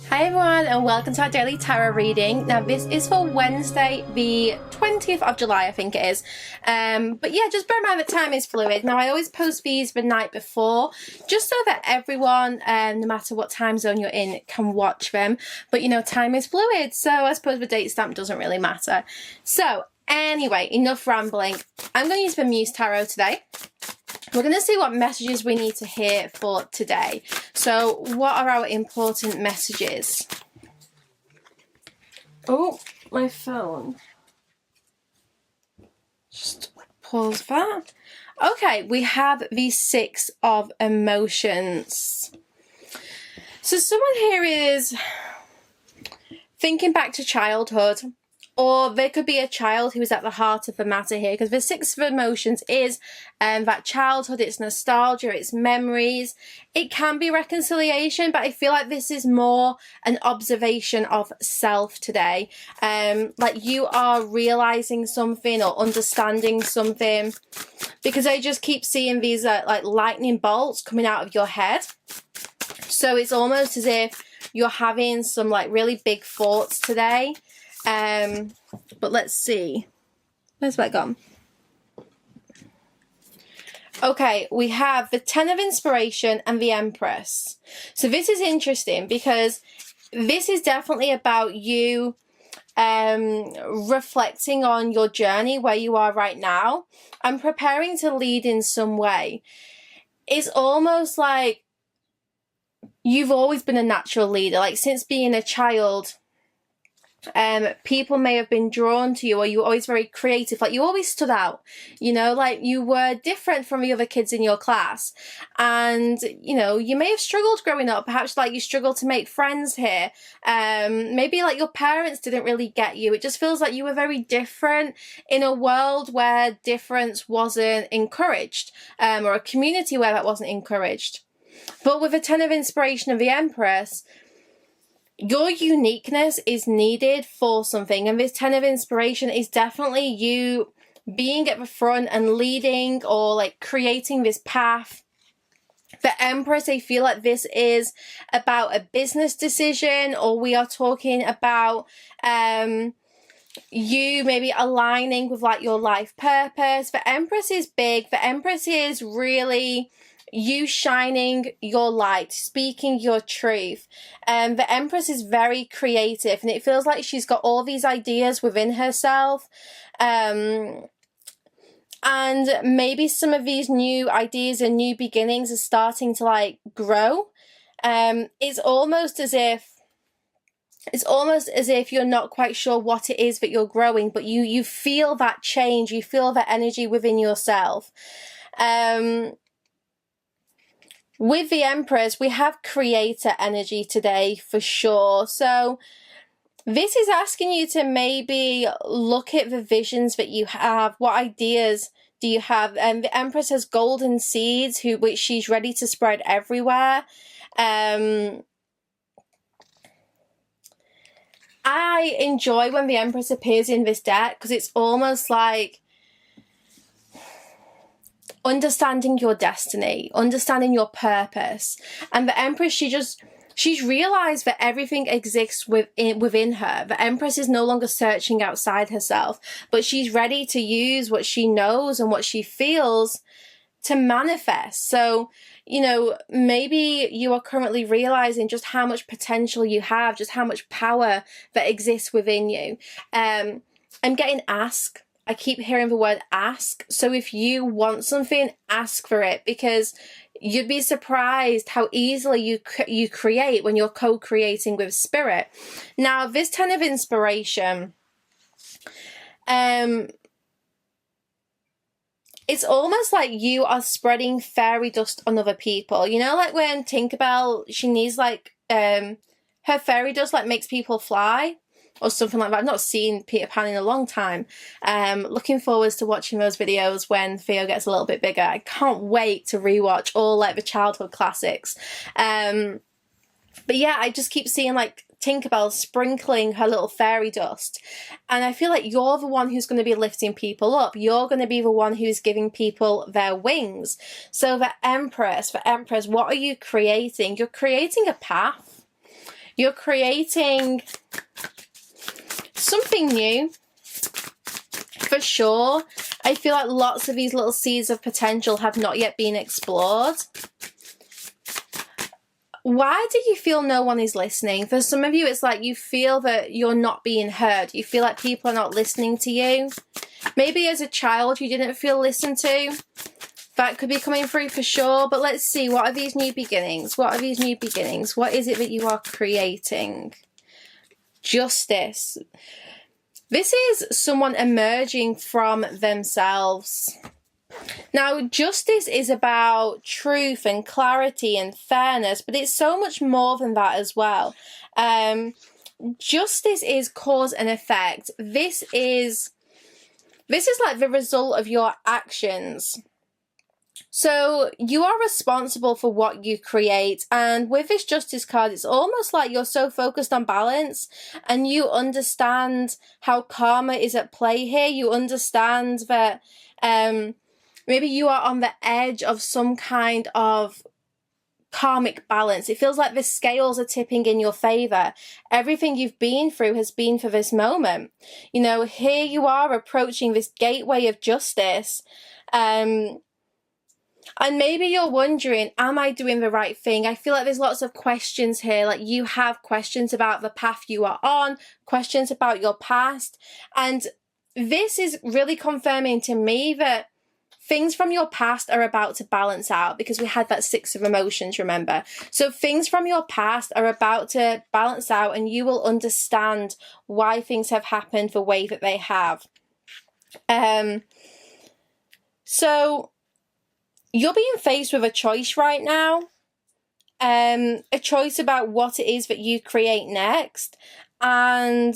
Hi everyone and welcome to our daily tarot reading. Now this is for Wednesday the 20th of July, I think it is. But yeah, just bear in mind that time is fluid. Now I always post these the night before just so that everyone, no matter what time zone you're in, can watch them. But you know, time is fluid, so I suppose the date stamp doesn't really matter. So anyway, enough rambling. I'm going to use the Muse Tarot today. We're going to see what messages we need to hear for today. So what are our important messages? Oh, my phone. Just pause that. Okay, we have the Six of Emotions. So someone here is thinking back to childhood. Or there could be a child who is at the heart of the matter here, because the Six of Emotions is that childhood, it's nostalgia, it's memories. It can be reconciliation, but I feel like this is more an observation of self today. Like you are realizing something or understanding something, because I just keep seeing these like lightning bolts coming out of your head. So it's almost as if you're having some like really big thoughts today. But let's see. Where's that gone? Okay, we have the Ten of Inspiration and the Empress. So this is interesting because this is definitely about you reflecting on your journey, where you are right now, and preparing to lead in some way. It's almost like you've always been a natural leader, like since being a child. People may have been drawn to you, or you were always very creative, like you always stood out, you know, like you were different from the other kids in your class. And you know, you may have struggled growing up, perhaps like you struggled to make friends here. Maybe like your parents didn't really get you. It just feels like you were very different in a world where difference wasn't encouraged, or a community where that wasn't encouraged. But with the Ten of Inspiration of the Empress, your uniqueness is needed for something, and this Ten of Inspiration is definitely you being at the front and leading, or like creating this path. The Empress, I feel like this is about a business decision, or we are talking about you maybe aligning with like your life purpose. The Empress is big. The Empress is really you shining your light, speaking your truth. The Empress is very creative, and it feels like she's got all these ideas within herself. And maybe some of these new ideas and new beginnings are starting to like grow. It's almost as if you're not quite sure what it is that you're growing, but you feel that change, you feel that energy within yourself. With the Empress, we have creator energy today for sure. So this is asking you to maybe look at the visions that you have. What ideas do you have? The Empress has golden seeds which she's ready to spread everywhere. I enjoy when the Empress appears in this deck, because it's almost like understanding your destiny, understanding your purpose. And the Empress, she's realized that everything exists within her. The Empress is no longer searching outside herself, but she's ready to use what she knows and what she feels to manifest. So, you know, maybe you are currently realizing just how much potential you have, just how much power that exists within you. I'm getting ask. I keep hearing the word ask. So if you want something, ask for it, because you'd be surprised how easily you create when you're co-creating with spirit. Now, this Ten of Inspiration, it's almost like you are spreading fairy dust on other people. You know, like when Tinkerbell, she needs like, her fairy dust like makes people fly, or something like that. I've not seen Peter Pan in a long time. Looking forward to watching those videos when Theo gets a little bit bigger. I can't wait to rewatch all like the childhood classics. But yeah, I just keep seeing like Tinkerbell sprinkling her little fairy dust. And I feel like you're the one who's going to be lifting people up. You're going to be the one who's giving people their wings. So the Empress, what are you creating? You're creating a path. You're creating something new, for sure. I feel like lots of these little seeds of potential have not yet been explored. Why do you feel no one is listening? For some of you, it's like you feel that you're not being heard. You feel like people are not listening to you. Maybe as a child, you didn't feel listened to. That could be coming through for sure. But let's see, what are these new beginnings? What are these new beginnings? What is it that you are creating? Justice. This is someone emerging from themselves. Now, justice is about truth and clarity and fairness, but it's so much more than that as well. Justice is cause and effect. This is like the result of your actions. So you are responsible for what you create, and with this justice card, it's almost like you're so focused on balance and you understand how karma is at play here. You understand that maybe you are on the edge of some kind of karmic balance. It feels like the scales are tipping in your favor. Everything you've been through has been for this moment. You know, here you are approaching this gateway of justice. And maybe you're wondering, am I doing the right thing? I feel like there's lots of questions here. Like you have questions about the path you are on, questions about your past. And this is really confirming to me that things from your past are about to balance out, because we had that 6 of emotions, remember? So things from your past are about to balance out, and you will understand why things have happened the way that they have. So you're being faced with a choice right now, a choice about what it is that you create next, and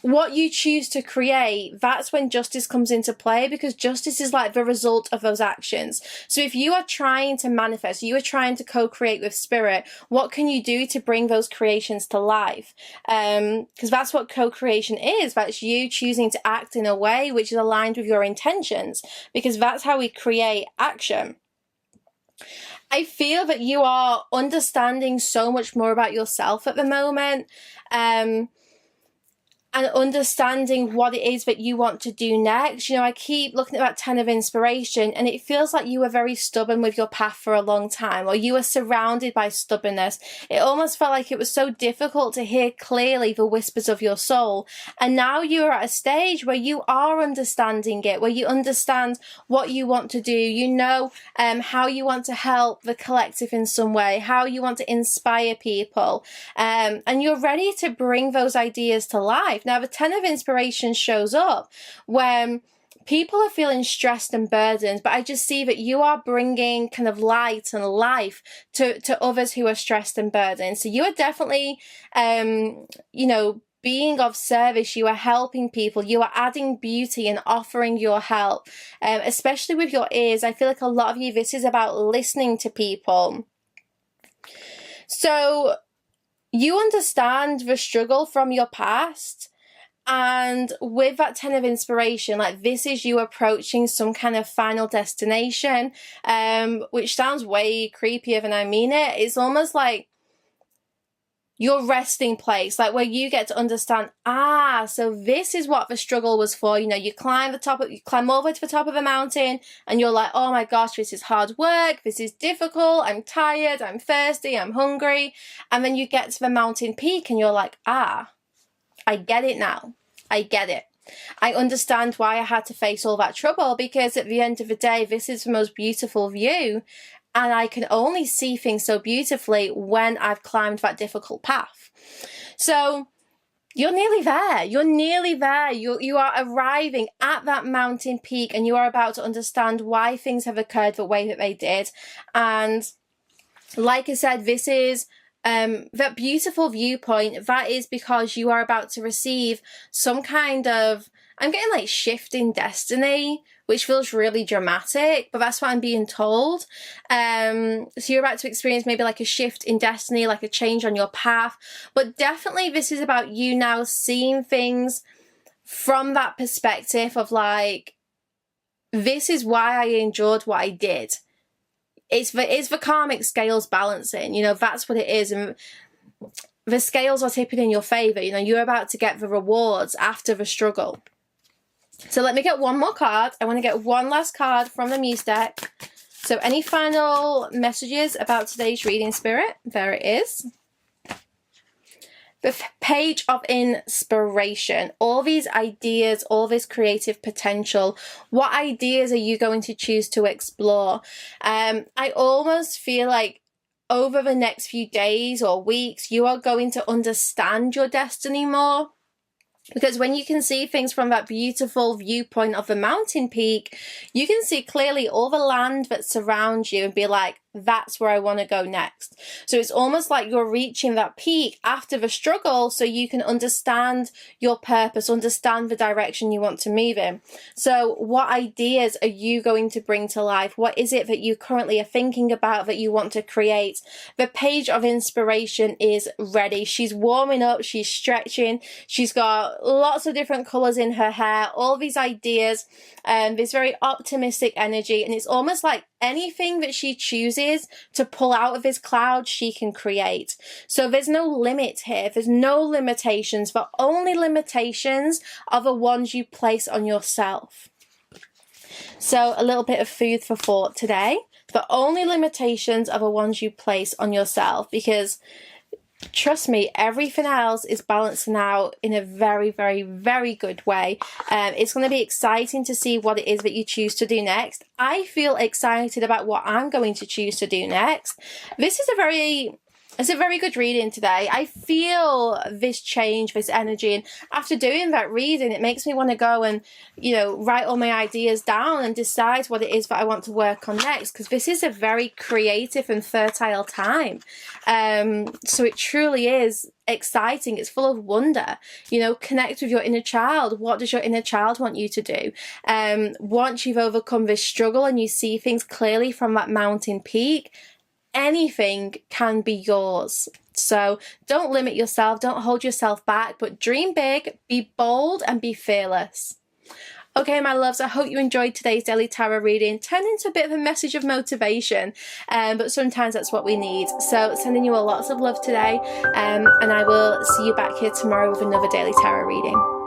what you choose to create. That's when justice comes into play, because justice is like the result of those actions. So if you are trying to manifest, you are trying to co-create with spirit, what can you do to bring those creations to life? Because that's what co-creation is. That's you choosing to act in a way which is aligned with your intentions, because that's how we create action. I feel that you are understanding so much more about yourself at the moment. And understanding what it is that you want to do next. You know, I keep looking at that 10 of inspiration, and it feels like you were very stubborn with your path for a long time, or you were surrounded by stubbornness. It almost felt like it was so difficult to hear clearly the whispers of your soul. And now you are at a stage where you are understanding it, where you understand what you want to do. You know how you want to help the collective in some way, how you want to inspire people. And you're ready to bring those ideas to life. Now, the 10 of inspiration shows up when people are feeling stressed and burdened, but I just see that you are bringing kind of light and life to others who are stressed and burdened. So you are definitely, you know, being of service. You are helping people. You are adding beauty and offering your help, especially with your ears. I feel like a lot of you, this is about listening to people. So you understand the struggle from your past. And with that 10 of inspiration, like this is you approaching some kind of final destination, which sounds way creepier than I mean it. It's almost like your resting place, like where you get to understand, so this is what the struggle was for. You know, you climb over to the top of the mountain, and you're like, oh my gosh, this is hard work, this is difficult, I'm tired, I'm thirsty, I'm hungry. And then you get to the mountain peak and you're like, I get it now. I get it. I understand why I had to face all that trouble, because at the end of the day, this is the most beautiful view. And I can only see things so beautifully when I've climbed that difficult path. So you're nearly there. You're nearly there. You are arriving at that mountain peak, and you are about to understand why things have occurred the way that they did. And like I said, this is that beautiful viewpoint. That is because you are about to receive some kind of, I'm getting like shift in destiny, which feels really dramatic, but that's what I'm being told. So you're about to experience maybe like a shift in destiny, like a change on your path. But definitely this is about you now seeing things from that perspective of like, this is why I endured what I did. It's the karmic scales balancing, you know, that's what it is. And the scales are tipping in your favor. You know, you're about to get the rewards after the struggle. So let me get one more card. I want to get one last card from the Muse deck. So any final messages about today's reading, Spirit? There it is. The Page of Inspiration. All these ideas, all this creative potential. What ideas are you going to choose to explore? I almost feel like over the next few days or weeks, you are going to understand your destiny more. Because when you can see things from that beautiful viewpoint of the mountain peak, you can see clearly all the land that surrounds you and be like, that's where I want to go next. So it's almost like you're reaching that peak after the struggle so you can understand your purpose, understand the direction you want to move in. So what ideas are you going to bring to life? What is it that you currently are thinking about that you want to create? The Page of Inspiration is ready. She's warming up, she's stretching, she's got lots of different colours in her hair, all these ideas, this very optimistic energy, and it's almost like anything that she chooses to pull out of this cloud, she can create. So there's no limit here. There's no limitations. The only limitations are the ones you place on yourself. So a little bit of food for thought today. The only limitations are the ones you place on yourself, because trust me, everything else is balancing out in a very, very, very good way. It's going to be exciting to see what it is that you choose to do next. I feel excited about what I'm going to choose to do next. This is a very good reading today. I feel this change, this energy, and after doing that reading, it makes me want to go and, you know, write all my ideas down and decide what it is that I want to work on next, because this is a very creative and fertile time. So it truly is exciting. It's full of wonder. You know, connect with your inner child. What does your inner child want you to do? Once you've overcome this struggle and you see things clearly from that mountain peak, anything can be yours. So don't limit yourself, don't hold yourself back, but dream big, be bold, and be fearless. Okay, my loves, I hope you enjoyed today's daily tarot reading. Turned into a bit of a message of motivation, but sometimes that's what we need. So sending you all lots of love today, and I will see you back here tomorrow with another daily tarot reading.